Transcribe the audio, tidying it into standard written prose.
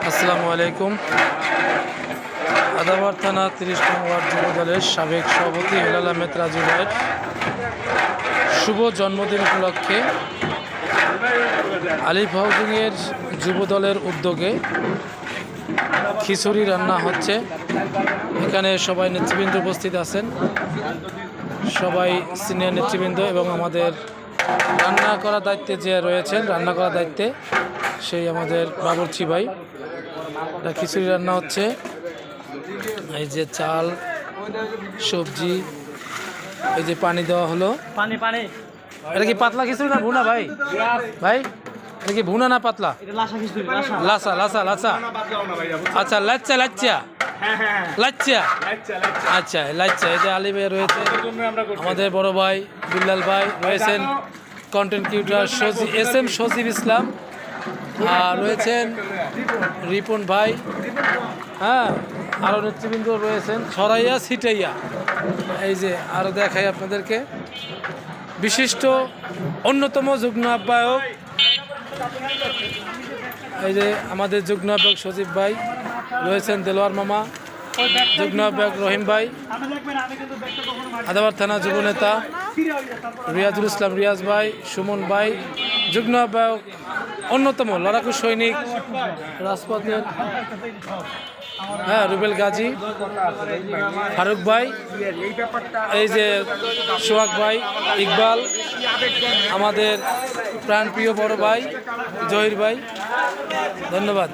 আসসালামু আলাইকুম। আদাবর থানা 30 নং ওয়ার্ড যুব দলের সাবেক সভাপতি হেলাল আহমেদ রাজু ভাইয়ের শুভ জন্মদিন উপলক্ষে আলিফ হাউজিংয়ের যুব দলের উদ্যোগে খিচুড়ি রান্না হচ্ছে। এখানে সবাই নেতৃবৃন্দ উপস্থিত আছেন, সবাই সিনিয়র নেতৃবৃন্দ এবং আমাদের রান্না করার দায়িত্বে যে রয়েছেন, রান্না করার দায়িত্বে সেই আমাদের বাবুর্চি ভাই। এটা খিচুড়ি রান্না হচ্ছে। এই যে চাল, সবজি, এই যে পানি দেওয়া হলো। পানি পানি এটা কি পাতলা খিচুড়ি না ভুনা ভাই? ভাই এটা কি ভুনা না পাতলা? লাসা লাসা লাসা। আচ্ছা, লাচ্চা লাচ্চা লাচ্চা। আচ্ছা লাচ্চা। এই যে আলী ভাই রয়েছে, আমাদের বড় ভাই বিল্লাল ভাই রয়েছেন, কন্টেন্ট ক্রিয়েটর SM সজীব ইসলাম, আর রয়েছেন রিপন ভাই, হ্যাঁ, আরও নেতৃবৃন্দ রয়েছেন ছড়াইয়া ছিটাইয়া। এই যে আরও দেখাই আপনাদেরকে, বিশিষ্ট অন্যতম যুগ্ম আহ্বায়ক, এই যে আমাদের যুগ্ম আহ্বায়ক সজীব ভাই রয়েছেন, দেলোয়ার মামা, যুগ্ম আহ্বায়ক রহিম ভাই, আদাবর থানা যুব নেতা রিয়াজুল ইসলাম রিয়াজ ভাই, সুমন ভাই, যুগ্ম আহ্বায়ক অন্যতম লড়াকু সৈনিক রাজপথের, হ্যাঁ, রুবেল গাজী, ফারুক ভাই, এই যে সোহাগ ভাই, ইকবাল, আমাদের প্রাণপ্রিয় বড় ভাই জহির ভাই, ধন্যবাদ।